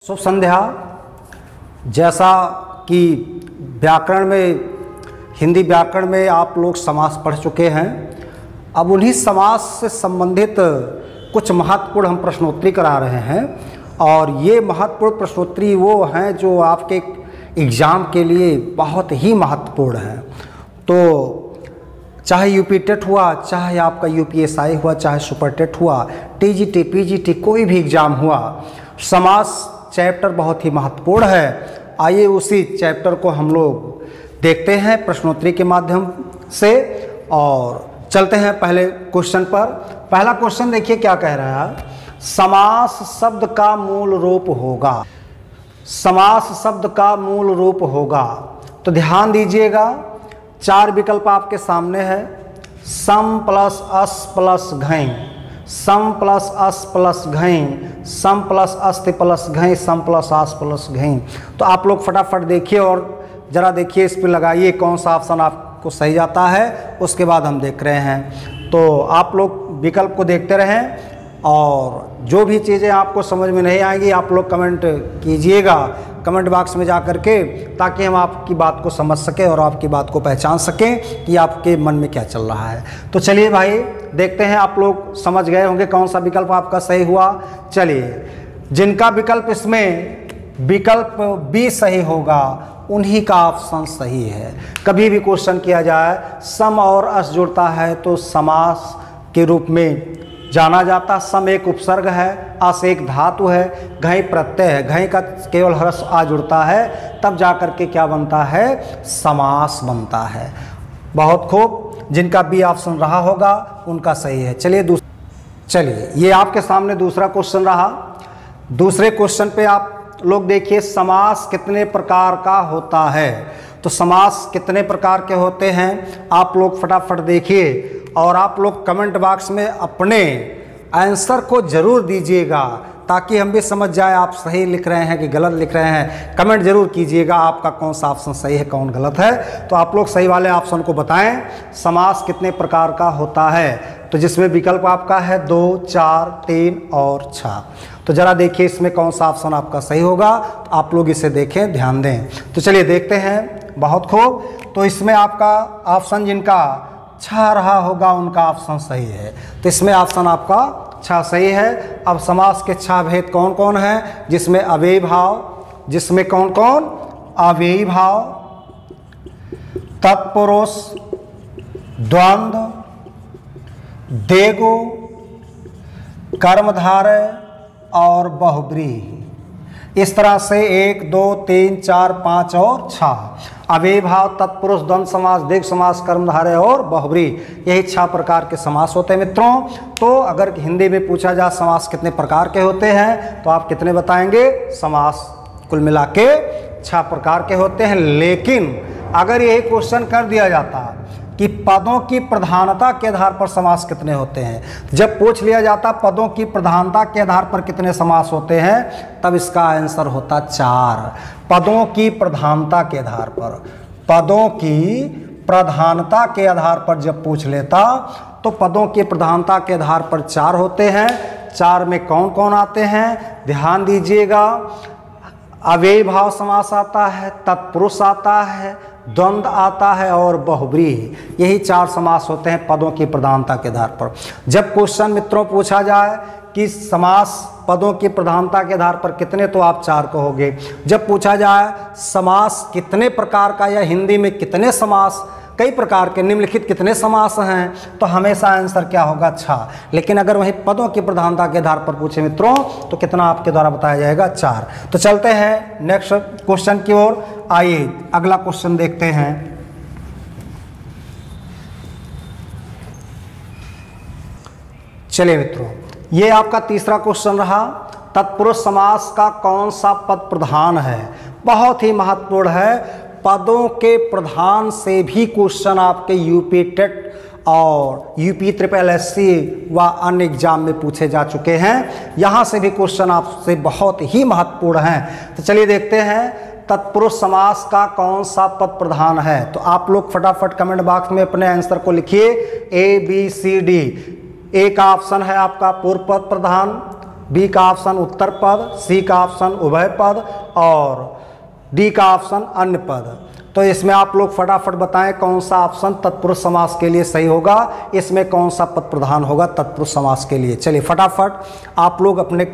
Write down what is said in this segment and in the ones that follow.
शुभ संध्या। जैसा कि व्याकरण में, हिंदी व्याकरण में आप लोग समास पढ़ चुके हैं, अब उन्हीं समास से संबंधित कुछ महत्वपूर्ण हम प्रश्नोत्तरी करा रहे हैं। और ये महत्वपूर्ण प्रश्नोत्तरी वो हैं जो आपके एग्ज़ाम के लिए बहुत ही महत्वपूर्ण हैं। तो चाहे यूपी टेट हुआ, चाहे आपका यूपीएसआई हुआ, चाहे सुपर टेट हुआ, टीजीटी, पीजीटी, कोई भी एग्ज़ाम हुआ, समास चैप्टर बहुत ही महत्वपूर्ण है। आइए उसी चैप्टर को हम लोग देखते हैं प्रश्नोत्तरी के माध्यम से और चलते हैं पहले क्वेश्चन पर। पहला क्वेश्चन देखिए क्या कह रहा है। समास शब्द का मूल रूप होगा। समास शब्द का मूल रूप होगा, तो ध्यान दीजिएगा, चार विकल्प आपके सामने है। सम प्लस अस प्लस घई, सम प्लस अस प्लस घई, सम प्लस अस्ति प्लस घई, सम प्लस आस प्लस घई। तो आप लोग फटाफट देखिए और ज़रा देखिए, इस पर लगाइए कौन सा ऑप्शन आपको सही जाता है, उसके बाद हम देख रहे हैं। तो आप लोग विकल्प को देखते रहें और जो भी चीज़ें आपको समझ में नहीं आएंगी आप लोग कमेंट कीजिएगा कमेंट बॉक्स में जा कर के, ताकि हम आपकी बात को समझ सकें और आपकी बात को पहचान सकें कि आपके मन में क्या चल रहा है। तो चलिए भाई देखते हैं, आप लोग समझ गए होंगे कौन सा विकल्प आपका सही हुआ। चलिए, जिनका विकल्प इसमें विकल्प बी सही होगा उन्हीं का ऑप्शन सही है। कभी भी क्वेश्चन किया जाए सम और अस जुड़ता है तो समास के रूप में जाना जाता। सम एक उपसर्ग है, अस एक धातु है, घई प्रत्यय है, घई का केवल ह्रस्व आ जुड़ता है, तब जाकर के क्या बनता है, समास बनता है। बहुत खूब, जिनका बी ऑप्शन रहा होगा उनका सही है। चलिए ये आपके सामने दूसरा क्वेश्चन रहा। दूसरे क्वेश्चन पे आप लोग देखिए, समास कितने प्रकार का होता है। तो समास कितने प्रकार के होते हैं आप लोग फटाफट देखिए और आप लोग कमेंट बॉक्स में अपने आंसर को ज़रूर दीजिएगा, ताकि हम भी समझ जाए आप सही लिख रहे हैं कि गलत लिख रहे हैं। कमेंट जरूर कीजिएगा आपका कौन सा ऑप्शन सही है, कौन गलत है। तो आप लोग सही वाले ऑप्शन को बताएं। समास कितने प्रकार का होता है, तो जिसमें विकल्प आपका है 2, 4, 3 और 6। तो ज़रा देखिए इसमें कौन सा ऑप्शन आपका सही होगा, तो आप लोग इसे देखें, ध्यान दें। तो चलिए देखते हैं। बहुत खूब, तो इसमें आपका ऑप्शन जिनका 6 रहा होगा उनका ऑप्शन सही है। तो इसमें ऑप्शन आपका 6 सही है। अब समास के 6 भेद कौन कौन हैं, जिसमें अव्ययी भाव, जिसमें कौन कौन, अव्ययी भाव, तत्पुरुष, द्वंद्व, देगु, कर्मधारय और बहुब्रीहि। इस तरह से 1, 2, 3, 4, 5 और 6 अव्ययी भाव, तत्पुरुष, द्वंद्व समास, दीर्घ समास, कर्मधारय और बहुब्रीहि, यही 6 प्रकार के समास होते हैं मित्रों। तो अगर हिंदी में पूछा जाए समास कितने प्रकार के होते हैं, तो आप कितने बताएंगे, समास कुल मिला के 6 प्रकार के होते हैं। लेकिन अगर यही क्वेश्चन कर दिया जाता कि पदों की प्रधानता के आधार पर समास कितने होते हैं, जब पूछ लिया जाता पदों की प्रधानता के आधार पर कितने समास होते हैं, तब इसका आंसर होता 4। पदों की प्रधानता के आधार पर, पदों की प्रधानता के आधार पर जब पूछ लेता तो पदों की प्रधानता के आधार पर 4 होते हैं। 4 में कौन कौन आते हैं, ध्यान दीजिएगा। अव्ययी भाव समास आता है, तत्पुरुष आता है, द्वंद्व आता है और बहुब्रीहि, यही 4 समास होते हैं पदों की प्रधानता के आधार पर। जब क्वेश्चन मित्रों पूछा जाए कि समास पदों की प्रधानता के आधार पर कितने, तो आप 4 कहोगे। जब पूछा जाए समास कितने प्रकार का, या हिंदी में कितने समास, कई प्रकार के निम्नलिखित कितने समास हैं, तो हमेशा आंसर क्या होगा, 6। लेकिन अगर वही पदों की प्रधानता के आधार पर पूछे मित्रों, तो कितना आपके द्वारा बताया जाएगा, 4। तो चलते हैं नेक्स्ट क्वेश्चन की ओर। आइए अगला क्वेश्चन देखते हैं। चलिए मित्रों, ये आपका तीसरा क्वेश्चन रहा। तत्पुरुष समास का कौन सा पद प्रधान है, बहुत ही महत्वपूर्ण है। पदों के प्रधान से भी क्वेश्चन आपके यूपी टेट और यूपी SSSC व अन्य एग्जाम में पूछे जा चुके हैं। यहाँ से भी क्वेश्चन आपसे बहुत ही महत्वपूर्ण हैं। तो चलिए देखते हैं, तत्पुरुष समास का कौन सा पद प्रधान है। तो आप लोग फटाफट कमेंट बॉक्स में अपने आंसर को लिखिए, A, B, C, D। एक ऑप्शन है आपका पूर्व पद प्रधान, बी का ऑप्शन उत्तर पद, सी का ऑप्शन उभय पद और डी का ऑप्शन अन्य पद। तो इसमें आप लोग फटाफट बताएं कौन सा ऑप्शन तत्पुरुष समास के लिए सही होगा, इसमें कौन सा पद प्रधान होगा तत्पुरुष समास के लिए। चलिए फटाफट आप लोग अपने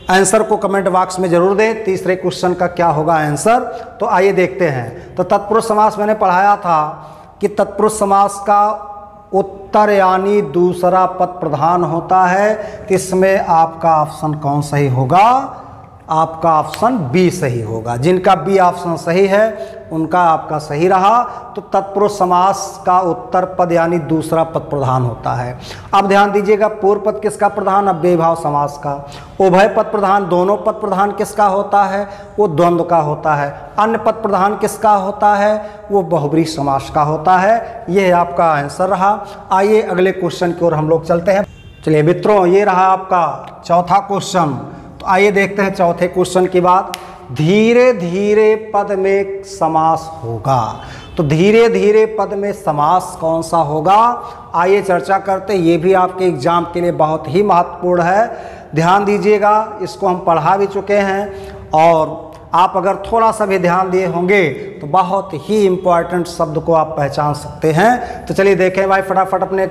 आंसर को कमेंट बॉक्स में जरूर दें, तीसरे क्वेश्चन का क्या होगा आंसर। तो आइए देखते हैं। तो तत्पुरुष समास मैंने पढ़ाया था कि तत्पुरुष समास का उत्तर यानी दूसरा पद प्रधान होता है। तो इसमें आपका ऑप्शन कौन सही होगा? आपका ऑप्शन बी सही होगा। जिनका बी ऑप्शन सही है उनका आपका सही रहा। तो तत्पुरुष समास का उत्तर पद यानी दूसरा पद प्रधान होता है। अब ध्यान दीजिएगा, पूर्व पद किसका प्रधान? अव्ययी भाव समास का। उभय पद प्रधान, दोनों पद प्रधान किसका होता है? वो द्वंद्व का होता है। अन्य पद प्रधान किसका होता है? वो बहुब्रीहि समास का होता है। यह आपका आंसर रहा। आइए अगले क्वेश्चन की ओर हम लोग चलते हैं। चलिए मित्रों, ये रहा आपका चौथा क्वेश्चन। तो आइए देखते हैं चौथे क्वेश्चन की बात। धीरे धीरे पद में समास होगा। तो धीरे धीरे पद में समास कौन सा होगा? आइए चर्चा करते। ये भी आपके एग्जाम के लिए बहुत ही महत्वपूर्ण है, ध्यान दीजिएगा। इसको हम पढ़ा भी चुके हैं और आप अगर थोड़ा सा भी ध्यान दिए होंगे तो बहुत ही इम्पोर्टेंट शब्द को आप पहचान सकते हैं। तो चलिए देखें भाई, फटाफट अपने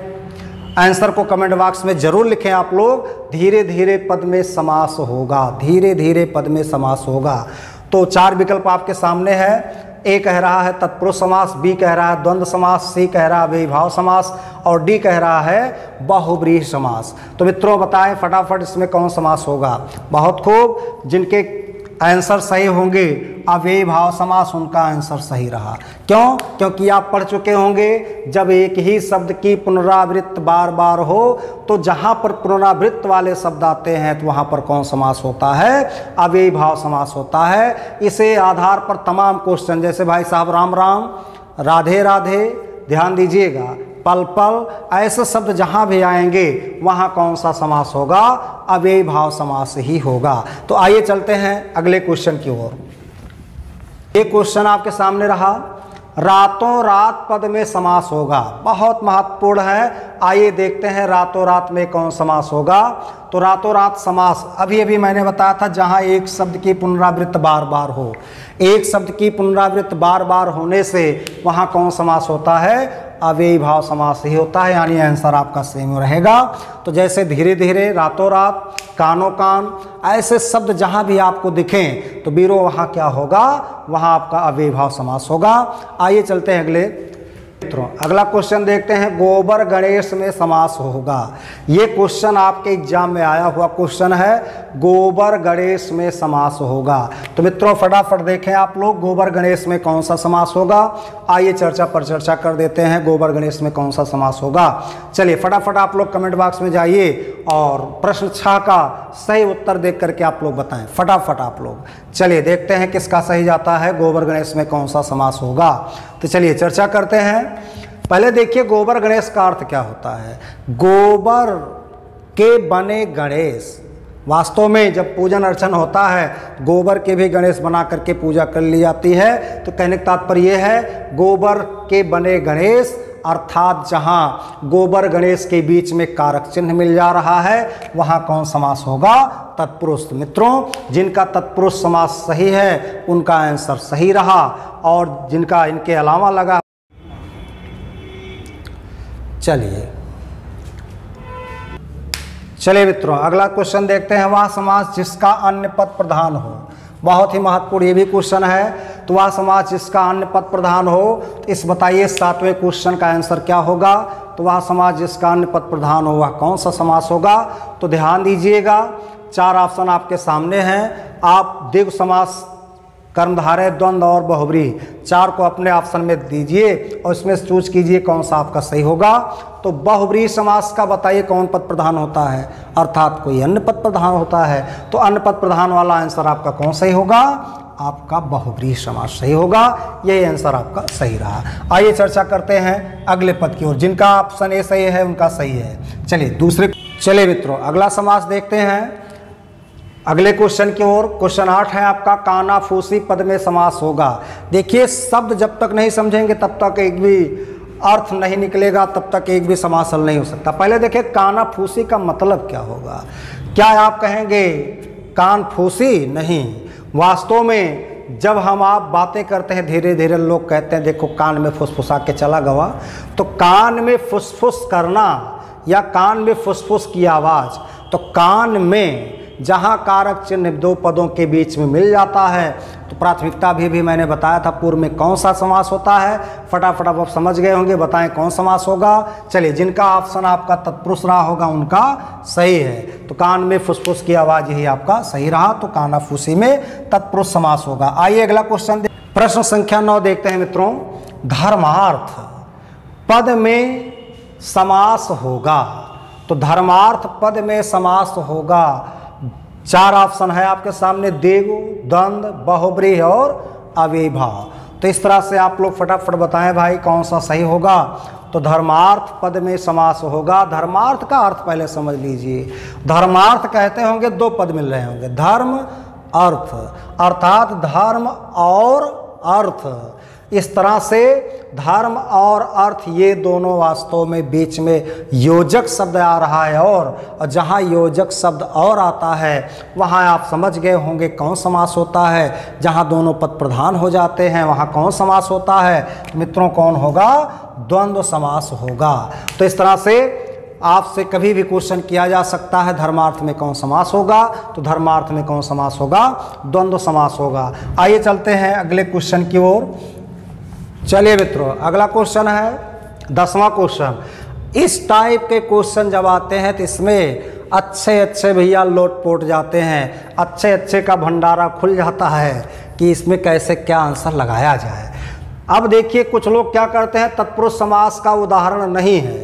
आंसर को कमेंट बॉक्स में जरूर लिखें आप लोग। धीरे धीरे पद में समास होगा, धीरे धीरे पद में समास होगा। तो चार विकल्प आपके सामने है। ए कह रहा है तत्पुरुष समास, बी कह रहा है द्वंद्व समास, सी कह रहा है अव्ययी भाव समास और डी कह रहा है बहुब्रीहि समास। तो मित्रों बताएं फटाफट इसमें कौन समास होगा? बहुत खूब, जिनके आंसर सही होंगे अव्ययी भाव समास, उनका आंसर सही रहा। क्यों? क्योंकि आप पढ़ चुके होंगे जब एक ही शब्द की पुनरावृत्ति बार बार हो तो जहाँ पर पुनरावृत्त वाले शब्द आते हैं तो वहाँ पर कौन समास होता है? अव्ययी भाव समास होता है। इसे आधार पर तमाम क्वेश्चन, जैसे भाई साहब राम राम, राधे राधे, ध्यान दीजिएगा, पल पल, ऐसे शब्द जहाँ भी आएंगे वहाँ कौन सा समास होगा? अव्ययी भाव समास ही होगा। तो आइए चलते हैं अगले क्वेश्चन की ओर। ये क्वेश्चन आपके सामने रहा, रातों रात पद में समास होगा। बहुत महत्वपूर्ण है। आइए देखते हैं रातों रात में कौन समास होगा। तो रातों रात समास अभी अभी मैंने बताया था, जहाँ एक शब्द की पुनरावृत्ति बार बार हो। एक शब्द की पुनरावृत्ति बार बार होने से वहाँ कौन समास होता है? अव्ययी भाव समास ही होता है, यानी आंसर आपका सेम रहेगा। तो जैसे धीरे धीरे, रातों रात, कानों कान, ऐसे शब्द जहाँ भी आपको दिखें तो बीरो वहाँ क्या होगा? वहाँ आपका अव्ययी भाव समास होगा। आइए चलते हैं अगले मित्रों। अगला क्वेश्चन देखते हैं, गोबर गणेश में समास होगा। ये क्वेश्चन आपके एग्जाम में आया हुआ क्वेश्चन है, गोबर गणेश में समास होगा। तो मित्रों फटाफट देखें आप लोग, गोबर गणेश में कौन सा समास होगा। आइए चर्चा पर चर्चा कर देते हैं, गोबर गणेश में कौन सा समास होगा। चलिए फटाफट आप लोग कमेंट बॉक्स में जाइए और प्रश्न 6 का सही उत्तर देख करके आप लोग बताएं फटाफट आप लोग। चलिए देखते हैं किसका सही जाता है, गोबर गणेश में कौन सा समास होगा। तो चलिए चर्चा करते हैं। पहले देखिए गोबर गणेश का अर्थ क्या होता है। गोबर के बने गणेश, वास्तव में जब पूजन अर्चन होता है गोबर के भी गणेश बना करके पूजा कर ली जाती है। तो कहने का तात्पर्य यह है गोबर के बने गणेश, अर्थात जहाँ गोबर गणेश के बीच में कारक चिन्ह मिल जा रहा है वहाँ कौन समास होगा? तत्पुरुष। मित्रों जिनका तत्पुरुष समास सही है उनका आंसर सही रहा और जिनका इनके अलावा लगा। चलिए मित्रों अगला क्वेश्चन देखते हैं, वह समास जिसका अन्य पद प्रधान हो। बहुत ही महत्वपूर्ण ये भी क्वेश्चन है। तो वह समास जिसका अन्य पद प्रधान हो, तो इस बताइए 7वें क्वेश्चन का आंसर क्या होगा? तो वह समास जिसका अन्य पद प्रधान हो वह कौन सा समास होगा? तो ध्यान दीजिएगा, 4 ऑप्शन आपके सामने हैं। आप द्विगु समास, कर्मधारय, द्वंद्व और बहुब्रीहि 4 को अपने ऑप्शन में दीजिए और इसमें चूज कीजिए कौन सा आपका सही होगा। तो बहुब्रीहि समास का बताइए कौन पद प्रधान होता है, अर्थात कोई अन्य पद प्रधान होता है। तो अन्य पद प्रधान वाला आंसर आपका कौन सही होगा? आपका बहुब्रीहि समास सही होगा। यही आंसर आपका सही रहा। आइए चर्चा करते हैं अगले पद की ओर। जिनका ऑप्शन ए सही है उनका सही है। चलिए मित्रों अगला समास देखते हैं अगले क्वेश्चन की ओर। क्वेश्चन 8 है आपका, कानाफूसी पद में समास होगा। देखिए शब्द जब तक नहीं समझेंगे तब तक एक भी अर्थ नहीं निकलेगा, तब तक एक भी समास हल नहीं हो सकता। पहले देखिए कानाफूसी का मतलब क्या होगा। क्या आप कहेंगे कान फूसी? नहीं, वास्तव में जब हम आप बातें करते हैं धीरे धीरे लोग कहते हैं देखो कान में फुसफुसा के चला गवा। तो कान में फुसफुस करना या कान में फुसफुस की आवाज़, तो कान में जहाँ कारक चिन्ह दो पदों के बीच में मिल जाता है तो प्राथमिकता भी मैंने बताया था पूर्व में कौन सा समास होता है। फटाफट आप समझ गए होंगे, बताएं कौन समास होगा। चलिए, जिनका ऑप्शन आपका तत्पुरुष रहा होगा उनका सही है। तो कान में फुसफुस की आवाज़ यही आपका सही रहा, तो कानाफूसी में तत्पुरुष समास होगा। आइए अगला क्वेश्चन, प्रश्न संख्या 9 देखते हैं मित्रों। धर्मार्थ पद में समास होगा, तो धर्मार्थ पद में समास होगा। 4 ऑप्शन है आपके सामने, देव, द्वंद, बहुब्रीहि और अव्ययीभाव। तो इस तरह से आप लोग फटाफट बताएं भाई कौन सा सही होगा। तो धर्मार्थ पद में समास होगा। धर्मार्थ का अर्थ पहले समझ लीजिए। धर्मार्थ कहते होंगे 2 पद मिल रहे होंगे, धर्म अर्थ, अर्थात धर्म और अर्थ। इस तरह से धर्म और अर्थ ये दोनों वास्तव में बीच में योजक शब्द आ रहा है, और जहाँ योजक शब्द और आता है वहाँ आप समझ गए होंगे कौन समास होता है। जहाँ दोनों पद प्रधान हो जाते हैं वहाँ कौन समास होता है मित्रों? कौन होगा? द्वंद्व समास होगा। तो इस तरह से आपसे कभी भी क्वेश्चन किया जा सकता है धर्मार्थ में कौन समास होगा, तो धर्मार्थ में कौन समास होगा? द्वंद्व समास होगा। आइए चलते हैं अगले क्वेश्चन की ओर। चलिए मित्रों, अगला क्वेश्चन है 10वां क्वेश्चन। इस टाइप के क्वेश्चन जब आते हैं तो इसमें अच्छे भैया लोटपोट जाते हैं, अच्छे का भंडारा खुल जाता है कि इसमें कैसे क्या आंसर लगाया जाए। अब देखिए, कुछ लोग क्या करते हैं, तत्पुरुष समास का उदाहरण नहीं है,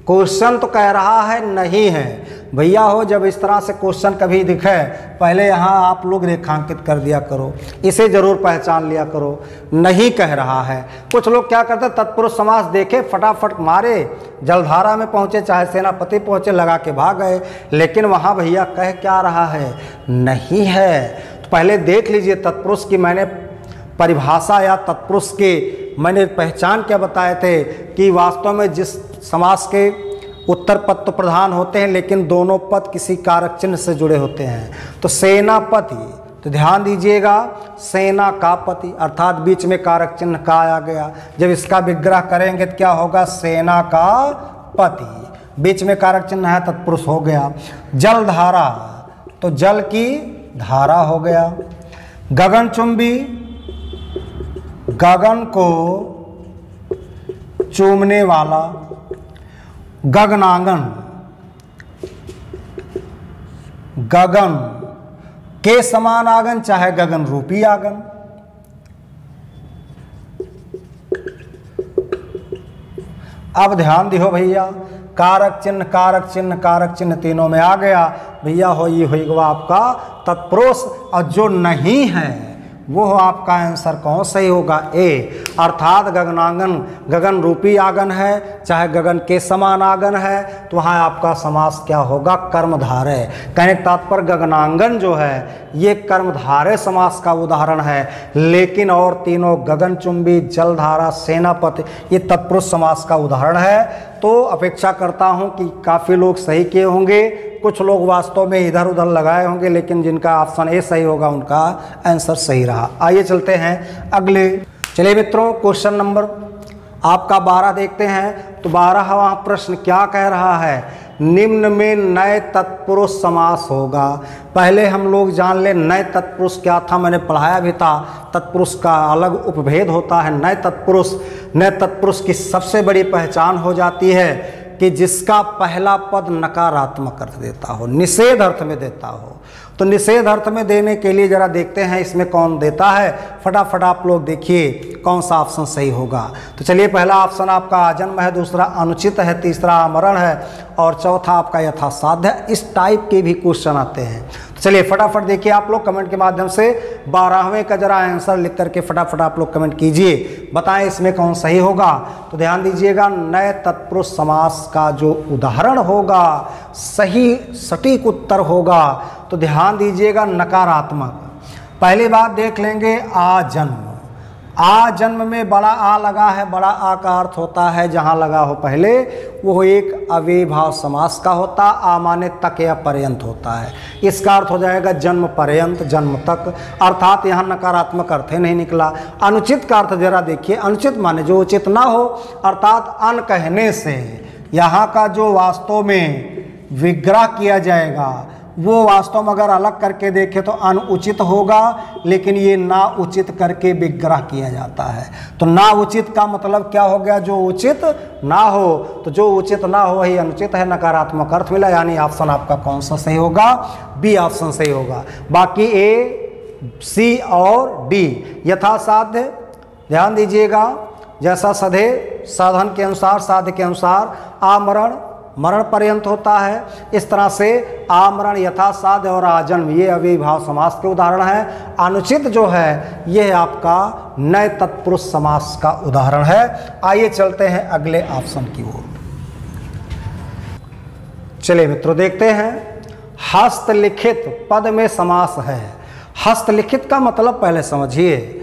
क्वेश्चन तो कह रहा है नहीं है। भैया हो, जब इस तरह से क्वेश्चन कभी दिखे पहले यहाँ आप लोग रेखांकित कर दिया करो, इसे जरूर पहचान लिया करो, नहीं कह रहा है। कुछ लोग क्या करते हैं, तत्पुरुष समास देखे फटाफट मारे, जलधारा में पहुँचे चाहे सेनापति पहुँचे लगा के भाग गए, लेकिन वहाँ भैया कह क्या रहा है? नहीं है। तो पहले देख लीजिए तत्पुरुष की मैंने परिभाषा या तत्पुरुष के मैंने पहचान क्या बताए थे कि वास्तव में जिस समास के उत्तर पद तो प्रधान होते हैं लेकिन दोनों पद किसी कारक चिन्ह से जुड़े होते हैं। तो सेनापति, तो ध्यान दीजिएगा, सेना का पति अर्थात बीच में कारक चिन्ह का आ गया। जब इसका विग्रह करेंगे तो क्या होगा? सेना का पति, बीच में कारक चिन्ह है, तत्पुरुष हो गया। जलधारा, तो जल की धारा हो गया। गगनचुंबी, गगन को चूमने वाला। गगनांगन, गगन के समान आगन चाहे गगन रूपी आगन। अब ध्यान दिहो भैया, कारक चिन्ह कारक चिन्ह कारक चिन्ह तीनों में आ गया भैया, हो ये होगा आपका तत्पुरुष। और जो नहीं है वो आपका आंसर कौन सही होगा? ए, अर्थात गगनांगन गगन रूपी आगन है चाहे गगन के समान आगन है, तो वहाँ आपका समास क्या होगा? कर्मधारय। कहने का तात्पर्य गगनांगन जो है ये कर्मधारय समास का उदाहरण है, लेकिन और तीनों गगनचुंबी, जलधारा, सेनापति ये तत्पुरुष समास का उदाहरण है। तो अपेक्षा करता हूँ कि काफ़ी लोग सही किए होंगे, कुछ लोग वास्तव में इधर उधर लगाए होंगे, लेकिन जिनका ऑप्शन ए सही होगा उनका आंसर सही रहा। आइए चलते हैं अगले। चलिए मित्रों, क्वेश्चन नंबर आपका 12 देखते हैं। तो 12वां प्रश्न क्या कह रहा है? निम्न में नए तत्पुरुष समास होगा। पहले हम लोग जान ले नए तत्पुरुष क्या था, मैंने पढ़ाया भी था। तत्पुरुष का अलग उपभेद होता है नए तत्पुरुष। नए तत्पुरुष की सबसे बड़ी पहचान हो जाती है कि जिसका पहला पद नकारात्मक अर्थ देता हो, निषेध अर्थ में देता हो। तो निषेध अर्थ में देने के लिए जरा देखते हैं इसमें कौन देता है। फटाफट आप लोग देखिए कौन सा ऑप्शन सही होगा। तो चलिए, पहला ऑप्शन आपका आजन्म है, दूसरा अनुचित है, तीसरा आमरण है और चौथा आपका यथासाध्य है। इस टाइप के भी क्वेश्चन आते हैं। तो चलिए फटाफट देखिए आप लोग कमेंट के माध्यम से 12वें का जरा आंसर लिख करके फटाफट आप लोग कमेंट कीजिए, बताएं इसमें कौन सही होगा। तो ध्यान दीजिएगा, नए तत्पुरुष समास का जो उदाहरण होगा, सही सटीक उत्तर होगा, तो ध्यान दीजिएगा नकारात्मक। पहली बात देख लेंगे आजन्म। आ जन्म में बड़ा आ लगा है, बड़ा आ का अर्थ होता है जहाँ लगा हो पहले, वो एक अव्ययीभाव समास का होता, आ माने तक या पर्यंत होता है। इसका अर्थ हो जाएगा जन्म पर्यंत, जन्म तक, अर्थात यहाँ नकारात्मक अर्थ ही नहीं निकला। अनुचित का अर्थ जरा देखिए, अनुचित माने जो उचित ना हो, अर्थात अन कहने से यहाँ का जो वास्तव में विग्रह किया जाएगा वो वास्तव में अगर अलग करके देखें तो अनुचित होगा, लेकिन ये ना उचित करके विग्रह किया जाता है। तो ना उचित का मतलब क्या हो गया, जो उचित ना हो, तो जो उचित ना हो वही अनुचित है, नकारात्मक अर्थ मिला। यानी ऑप्शन आपका कौन सा सही होगा, बी ऑप्शन सही होगा। बाकी ए, सी और डी यथासाध्य, ध्यान दीजिएगा, जैसा सधे साधन के अनुसार, साध्य के अनुसार, आमरण मरण पर्यंत होता है, इस तरह से आमरण, यथासाध्य और आजन्म ये अव्ययीभाव समास के उदाहरण है। अनुचित जो है यह आपका नए तत्पुरुष समास का उदाहरण है। आइए चलते हैं अगले ऑप्शन की ओर। चलिए मित्रों देखते हैं, हस्तलिखित पद में समास है। हस्तलिखित का मतलब पहले समझिए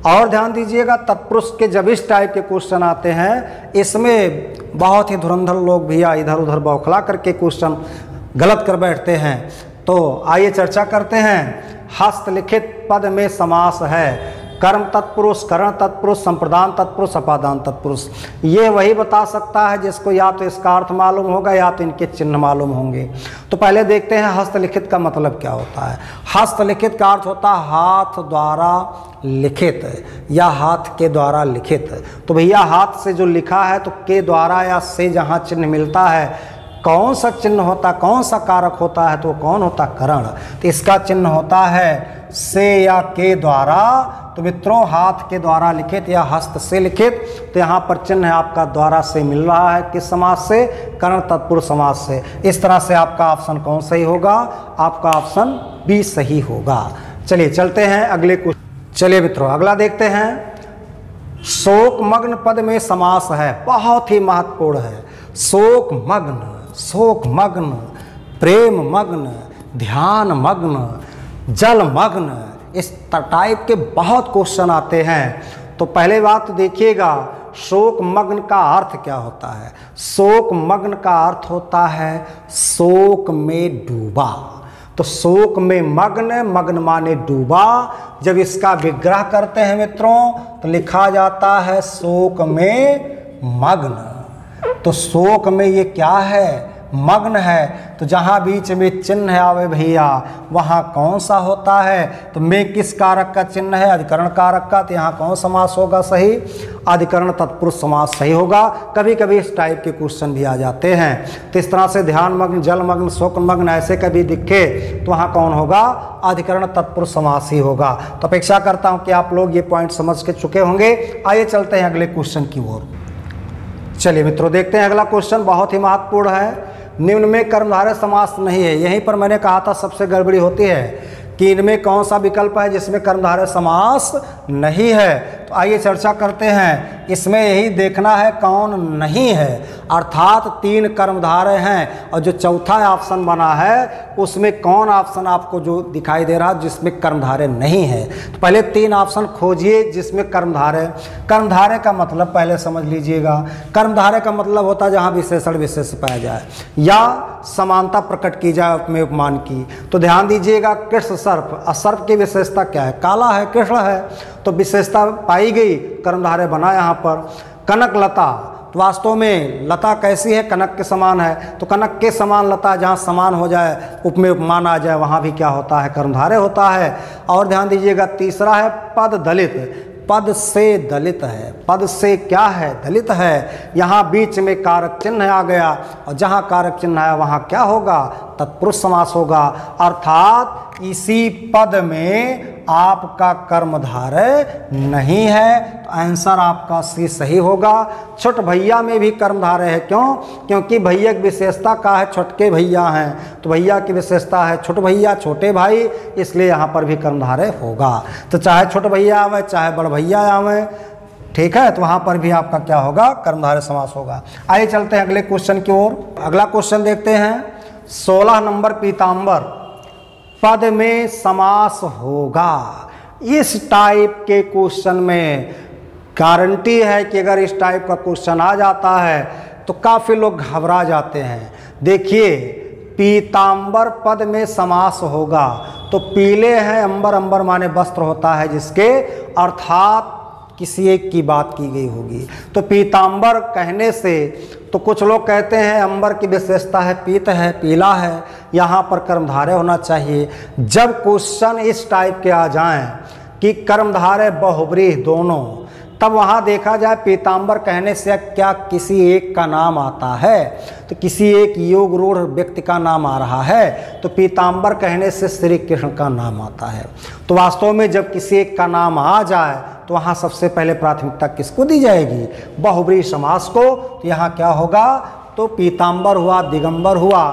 और ध्यान दीजिएगा। तत्पुरुष के जब इस टाइप के क्वेश्चन आते हैं, इसमें बहुत ही धुरंधर लोग भैया इधर उधर बौखला करके क्वेश्चन गलत कर बैठते हैं। तो आइए चर्चा करते हैं। हस्तलिखित पद में समास है। कर्म तत्पुरुष, करण तत्पुरुष, संप्रदान तत्पुरुष, अपादान तत्पुरुष। ये वही बता सकता है जिसको या तो इसका अर्थ मालूम होगा या तो इनके चिन्ह मालूम होंगे। तो पहले देखते हैं हस्तलिखित का मतलब क्या होता है। हस्तलिखित का अर्थ होता है हाथ द्वारा लिखित या हाथ के द्वारा लिखित। तो भैया हाथ से जो लिखा है तो के द्वारा या से जहाँ चिन्ह मिलता है, कौन सा चिन्ह होता, कौन सा कारक होता है, तो कौन होता, करण। तो इसका चिन्ह होता है से या के द्वारा। तो मित्रों हाथ के द्वारा लिखित या हस्त से लिखित, तो यहाँ पर चिन्ह है आपका द्वारा से मिल रहा है, किस समास से, करण तत्पुरुष समास से। इस तरह से आपका ऑप्शन कौन सही होगा, आपका ऑप्शन बी सही होगा। चलिए चलते हैं अगले कुछ। चलिए मित्रों अगला देखते हैं। शोक मग्न पद में समास है, बहुत ही महत्वपूर्ण है। शोक मग्न, शोक मग्न, प्रेम मग्न, ध्यान मग्न, जल मग्न, इस टाइप के बहुत क्वेश्चन आते हैं। तो पहले बात देखिएगा, शोक मग्न का अर्थ क्या होता है। शोक मग्न का अर्थ होता है शोक में डूबा। तो शोक में मग्न, मग्न माने डूबा। जब इसका विग्रह करते हैं मित्रों तो लिखा जाता है शोक में मग्न। तो शोक में ये क्या है, मग्न है। तो जहाँ बीच में चिन्ह आवे भैया वहाँ कौन सा होता है, तो में किस कारक का चिन्ह है, अधिकरण कारक का। तो यहाँ कौन समास होगा सही, अधिकरण तत्पुरुष समास सही होगा। कभी कभी इस टाइप के क्वेश्चन भी आ जाते हैं। तो इस तरह से ध्यान मग्न, जल मग्न, शोक मग्न ऐसे कभी दिखे तो वहाँ कौन होगा, अधिकरण तत्पुरुष समास ही होगा। तो अपेक्षा करता हूँ कि आप लोग ये पॉइंट समझ के चुके होंगे। आइए चलते हैं अगले क्वेश्चन की ओर। चलिए मित्रों देखते हैं अगला क्वेश्चन, बहुत ही महत्वपूर्ण है। निम्न में कर्मधारय समास नहीं है। यहीं पर मैंने कहा था सबसे गड़बड़ी होती है कि इनमें कौन सा विकल्प है जिसमें कर्मधारय समास नहीं है। तो आइए चर्चा करते हैं। इसमें यही देखना है कौन नहीं है, अर्थात 3 कर्मधारय हैं और जो चौथा ऑप्शन बना है उसमें कौन ऑप्शन आपको जो दिखाई दे रहा है जिसमें कर्मधारय नहीं है। तो पहले 3 ऑप्शन खोजिए जिसमें कर्मधारय। कर्मधारय का मतलब पहले समझ लीजिएगा। कर्मधारय का मतलब होता है जहाँ विशेषण विशेष पाया जाए या समानता प्रकट की जाए उपमेय उपमान की। तो ध्यान दीजिएगा, कृष्ण सर्प, सर्प की विशेषता क्या है, काला है, कृष्ण है, तो विशेषता पाई गई, कर्मधारय बना यहाँ पर। कनक लता, तो वास्तव में लता कैसी है, कनक के समान है। तो कनक के समान लता जहाँ समान हो जाए, उपमेय उपमान आ जाए, वहाँ भी क्या होता है, कर्मधारय होता है। और ध्यान दीजिएगा तीसरा है पद दलित। पद से दलित है, पद से क्या है, दलित है। यहाँ बीच में कारक चिन्ह आ गया और जहाँ कारक चिन्ह आया वहाँ क्या होगा, तत्पुरुष समास होगा। अर्थात इसी पद में आपका कर्मधारय नहीं है। तो आंसर आपका सी सही होगा। छोट भैया में भी कर्मधारय है, क्यों, क्योंकि भैया की विशेषता का है, छोटके भैया हैं, तो भैया की विशेषता है छोट भैया, छोटे भाई, इसलिए यहाँ पर भी कर्मधारय होगा। तो चाहे छोट भैया आवे चाहे बड़ भैया आवे, ठीक है, तो वहाँ पर भी आपका क्या होगा, कर्मधारय समास होगा। आइए चलते हैं अगले क्वेश्चन की ओर। अगला क्वेश्चन देखते हैं। 16 नंबर पीताम्बर पद में समास होगा। इस टाइप के क्वेश्चन में गारंटी है कि अगर इस टाइप का क्वेश्चन आ जाता है तो काफ़ी लोग घबरा जाते हैं। देखिए, पीतांबर पद में समास होगा तो पीले हैं अंबर, अंबर माने वस्त्र होता है जिसके, अर्थात किसी एक की बात की गई होगी। तो पीतांबर कहने से तो कुछ लोग कहते हैं अंबर की विशेषता है पीत है, पीला है, यहाँ पर कर्मधारय होना चाहिए। जब क्वेश्चन इस टाइप के आ जाएं कि कर्मधारय बहुब्रीहि दोनों, तब वहाँ देखा जाए पीतांबर कहने से क्या किसी एक का नाम आता है, तो किसी एक योग रूढ़ व्यक्ति का नाम आ रहा है, तो पीतांबर कहने से श्री कृष्ण का नाम आता है। तो वास्तव में जब किसी एक का नाम आ जाए तो वहाँ सबसे पहले प्राथमिकता किसको दी जाएगी? बहुब्रीहि समास को। तो यहाँ क्या होगा? तो पीतांबर हुआ, दिगंबर हुआ,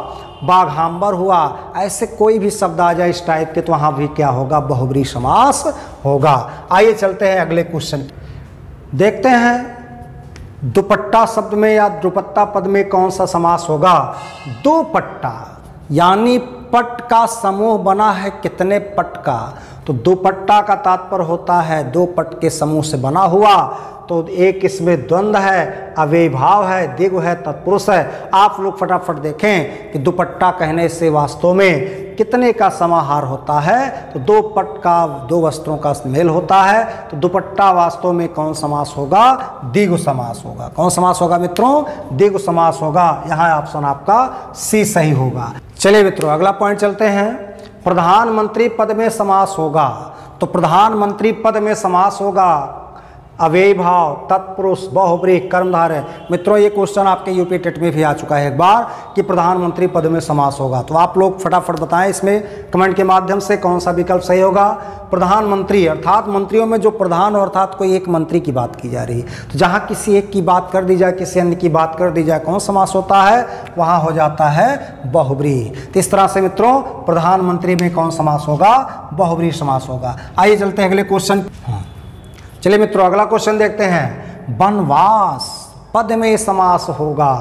बाघांबर हुआ, ऐसे कोई भी शब्द आ जाए इस टाइप के तो वहाँ भी क्या होगा? बहुब्रीहि समास होगा। आइए चलते हैं अगले क्वेश्चन, देखते हैं दुपट्टा शब्द में या दुपट्टा पद में कौन सा समास होगा? दुपट्टा यानी पट का समूह बना है कितने पट का? तो दुपट्टा का तात्पर्य होता है दो पट के समूह से बना हुआ। तो एक इसमें द्वंद्व है, अव्ययभाव है, द्विगु है, तत्पुरुष है। आप लोग फटाफट देखें कि दुपट्टा कहने से वास्तव में कितने का समाहार होता है? तो दो पट का, दो वस्त्रों का मेल होता है। तो दुपट्टा वास्तव में कौन समास होगा? द्विगु समास होगा। कौन समास होगा मित्रों? द्विगु समास होगा। यहाँ ऑप्शन आपका सी सही होगा। चलिए मित्रों अगला पॉइंट चलते हैं। प्रधानमंत्री पद में समास होगा। तो प्रधानमंत्री पद में समास होगा अव्ययभाव, तत्पुरुष, बहुब्रीहि, कर्मधारय। मित्रों ये क्वेश्चन आपके यूपी टेट में भी आ चुका है एक बार कि प्रधानमंत्री पद में समास होगा। तो आप लोग फटाफट बताएं इसमें कमेंट के माध्यम से कौन सा विकल्प सही होगा। प्रधानमंत्री अर्थात मंत्रियों में जो प्रधान हो अर्थात कोई एक मंत्री की बात की जा रही है। तो जहाँ किसी एक की बात कर दी जाए, किसी अन्य की बात कर दी जाए, कौन समास होता है? वहाँ हो जाता है बहुब्रीहि। तो इस तरह से मित्रों प्रधानमंत्री में कौन समास होगा? बहुब्रीहि समास होगा। आइए चलते हैं अगले क्वेश्चन। चलिए मित्रों अगला क्वेश्चन देखते हैं। वनवास पद में समास होगा।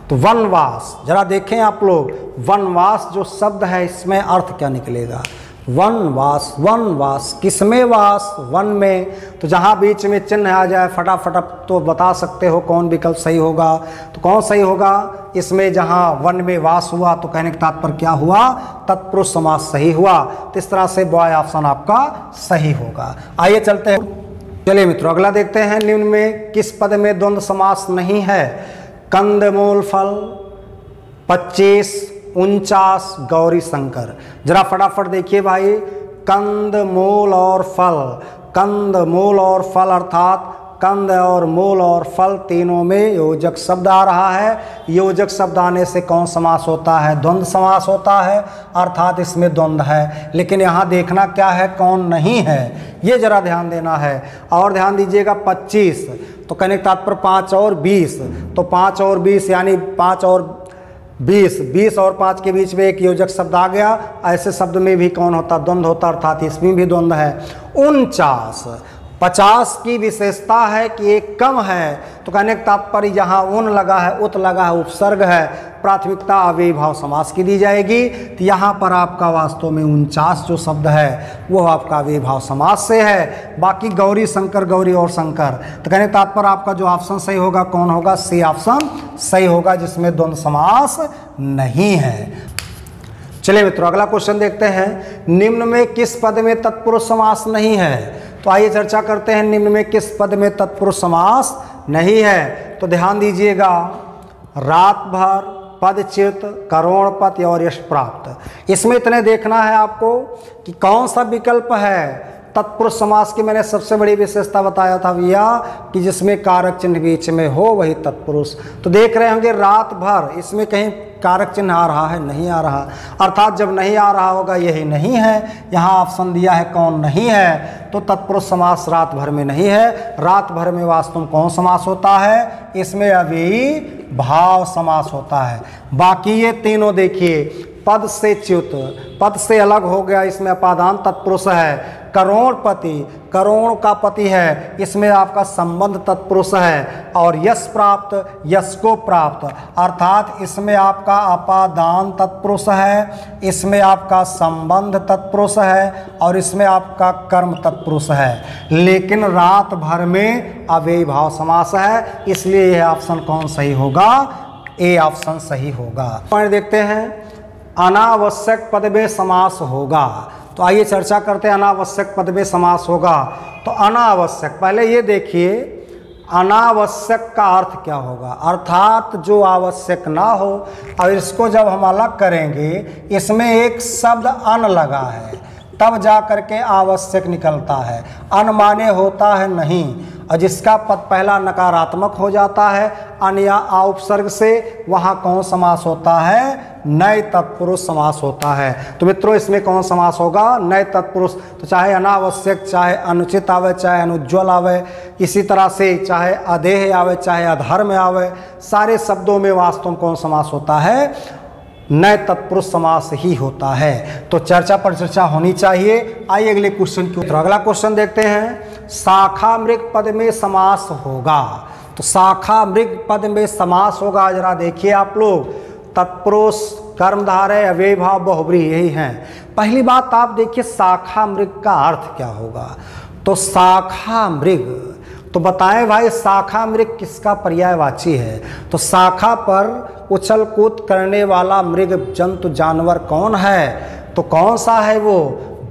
तो वनवास जरा देखें आप लोग, वनवास जो शब्द है इसमें अर्थ क्या निकलेगा? वनवास, वनवास किसमें वास? वन में। तो जहाँ बीच में चिन्ह आ जाए फटाफट अब तो बता सकते हो कौन विकल्प सही होगा। तो कौन सही होगा इसमें? जहाँ वन में वास हुआ तो कहने का तात्पर्य क्या हुआ? तत्पुरुष समास सही हुआ। तो इस तरह से बॉय ऑप्शन आपका सही होगा। आइए चलते हैं। चलिए मित्रों अगला देखते हैं। निम्न में किस पद में द्वंद्व समास नहीं है? कंदमूल फल, 25, 49, गौरी शंकर। जरा फटाफट देखिए भाई, कंदमूल और फल, कंदमूल और फल अर्थात कंद और मूल और फल तीनों में योजक शब्द आ रहा है। योजक शब्द आने से कौन समास होता है? द्वंद्व समास होता है, अर्थात इसमें द्वंद्व है। लेकिन यहाँ देखना क्या है, कौन नहीं है, ये जरा ध्यान देना है। और ध्यान दीजिएगा 25 तो कहने का तात्पर्य 5 और 20। तो 5 और 20 यानी 5 और 20, 20 और 5 के बीच में एक योजक शब्द आ गया। ऐसे शब्द में भी कौन होता? द्वंद्व होता, अर्थात इसमें भी द्वंद्व है। 49, 50 की विशेषता है कि एक कम है। तो कहने का तात्पर्य यहाँ उन लगा है, उत लगा है, उपसर्ग है, प्राथमिकता अव्ययभाव समास की दी जाएगी। तो यहाँ पर आपका वास्तव में 49 जो शब्द है वो आपका अव्ययभाव समास से है। बाकी गौरी शंकर, गौरी और शंकर। तो कहने का तात्पर्य आपका जो ऑप्शन सही होगा कौन होगा? सी ऑप्शन सही होगा, जिसमें द्वंद्व समास नहीं है। चलिए मित्रों अगला क्वेश्चन देखते हैं। निम्न में किस पद में तत्पुरुष समास नहीं है? तो आइए चर्चा करते हैं निम्न में किस पद में तत्पुरुष समास नहीं है। तो ध्यान दीजिएगा, रात भर, पदच्युत, करोड़पति और यश प्राप्त। इसमें इतने देखना है आपको कि कौन सा विकल्प है तत्पुरुष समास की। मैंने सबसे बड़ी विशेषता बताया था भैया कि जिसमें कारक चिन्ह बीच में हो वही तत्पुरुष। तो देख रहे होंगे रात भर, इसमें कहीं कारक चिन्ह आ रहा है? नहीं आ रहा, अर्थात जब नहीं आ रहा होगा यही नहीं है। यहाँ ऑप्शन दिया है कौन नहीं है, तो तत्पुरुष समास रात भर में नहीं है। रात भर में वास्तव में कौन समास होता है? इसमें अव्ययी भाव समास होता है। बाकी ये तीनों देखिए, पद से च्युत, पद से अलग हो गया, इसमें अपादान तत्पुरुष है। करोड़पति, करोड़ का पति है, इसमें आपका संबंध तत्पुरुष है। और यश प्राप्त, यश को प्राप्त, अर्थात इसमें आपका अपादान तत्पुरुष है, इसमें आपका संबंध तत्पुरुष है और इसमें आपका कर्म तत्पुरुष है। लेकिन रात भर में अव्ययी भाव समास है, इसलिए यह ऑप्शन कौन सही होगा? ए ऑप्शन सही होगा। पॉइंट देखते हैं, अनावश्यक पद में समास होगा। तो आइए चर्चा करते हैं, अनावश्यक पद में समास होगा। तो अनावश्यक, पहले ये देखिए अनावश्यक का अर्थ क्या होगा, अर्थात जो आवश्यक ना हो। और इसको जब हम अलग करेंगे, इसमें एक शब्द अन लगा है, तब जा करके आवश्यक निकलता है। अन माने होता है नहीं, और जिसका पद पहला नकारात्मक हो जाता है अन या आ उपसर्ग से, वहाँ कौन समास होता है? नए तत्पुरुष समास होता है। तो मित्रों इसमें कौन समास होगा? नए तत्पुरुष। तो चाहे अनावश्यक, चाहे अनुचित आवे, चाहे अनुज्ज्वल आवे, इसी तरह से चाहे अदेह आवे, चाहे अधर्म आवे, सारे शब्दों में वास्तव में कौन समास होता है? नए तत्पुरुष समास ही होता है। तो चर्चा पर चर्चा होनी चाहिए। आइए अगले क्वेश्चन की उत्तर। अगला क्वेश्चन देखते हैं, शाखा मृग पद में समास होगा। तो शाखा मृग पद में समास होगा, जरा देखिए आप लोग, तत्पुरुष, कर्मधारय, अव्ययी भाव, बहुब्रीहि, यही हैं। पहली बात आप देखिए शाखा मृग का अर्थ क्या होगा। तो शाखा मृग, तो बताएं भाई शाखा मृग किसका पर्यायवाची है? तो शाखा पर उछल कूद करने वाला मृग जंतु जानवर कौन है? तो कौन सा है वो?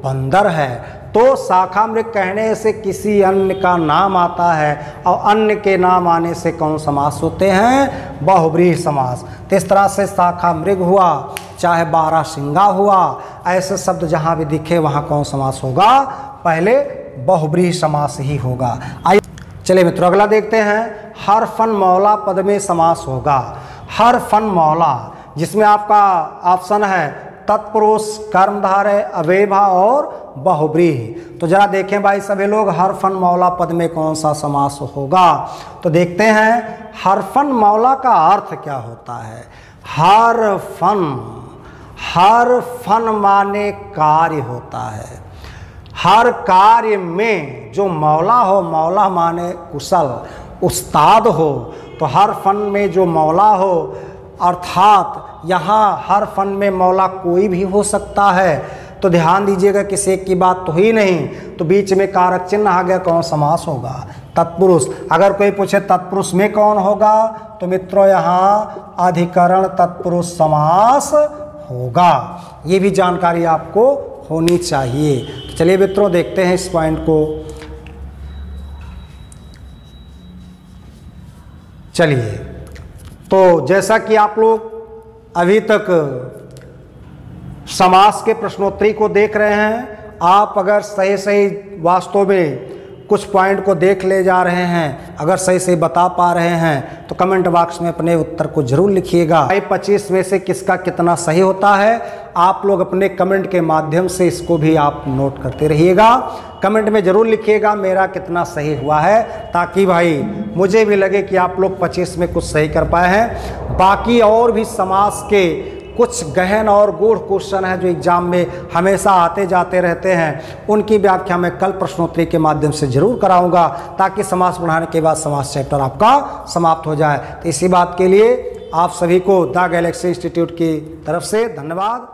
बंदर है। तो शाखा मृग कहने से किसी अन्य का नाम आता है, और अन्य के नाम आने से कौन समास होते हैं? बहुब्रीहि समास। तो इस तरह से शाखा मृग हुआ, चाहे बारहसिंगा हुआ, ऐसे शब्द जहाँ भी दिखे वहाँ कौन समास होगा? पहले बहुब्रीहि समास ही होगा। आइए चलिए मित्रों अगला देखते हैं, हर फन मौला पद में समास होगा। हर फन मौला, जिसमें आपका ऑप्शन है तत्पुरुष, कर्मधारय, अव्ययी भाव और बहुब्रीहि। तो जरा देखें भाई सभी लोग, हर फन मौला पद में कौन सा समास होगा? तो देखते हैं हर फन मौला का अर्थ क्या होता है। हर फन माने कार्य होता है। हर कार्य में जो मौला हो, मौला माने कुशल, उस्ताद हो। तो हर फन में जो मौला हो, अर्थात यहाँ हर फन में मौला कोई भी हो सकता है। तो ध्यान दीजिएगा, किसी एक की बात तो ही नहीं, तो बीच में कारक चिन्ह आ गया, कौन समास होगा? तत्पुरुष। अगर कोई पूछे तत्पुरुष में कौन होगा, तो मित्रों यहाँ अधिकरण तत्पुरुष समास होगा। ये भी जानकारी आपको होनी चाहिए। तो चलिए मित्रों देखते हैं इस पॉइंट को। चलिए, तो जैसा कि आप लोग अभी तक समास के प्रश्नोत्तरी को देख रहे हैं, आप अगर सही सही वास्तव में कुछ पॉइंट को देख ले जा रहे हैं, अगर सही सही बता पा रहे हैं, तो कमेंट बॉक्स में अपने उत्तर को जरूर लिखिएगा। 25 में से किसका कितना सही होता है, आप लोग अपने कमेंट के माध्यम से इसको भी आप नोट करते रहिएगा। कमेंट में ज़रूर लिखिएगा मेरा कितना सही हुआ है, ताकि भाई मुझे भी लगे कि आप लोग 25 में कुछ सही कर पाए हैं। बाकी और भी समास के कुछ गहन और गूढ़ क्वेश्चन हैं जो एग्जाम में हमेशा आते जाते रहते हैं, उनकी व्याख्या मैं कल प्रश्नोत्तरी के माध्यम से जरूर कराऊंगा, ताकि समास बढ़ाने के बाद समास चैप्टर आपका समाप्त हो जाए। तो इसी बात के लिए आप सभी को द गैलेक्सी इंस्टीट्यूट की तरफ से धन्यवाद।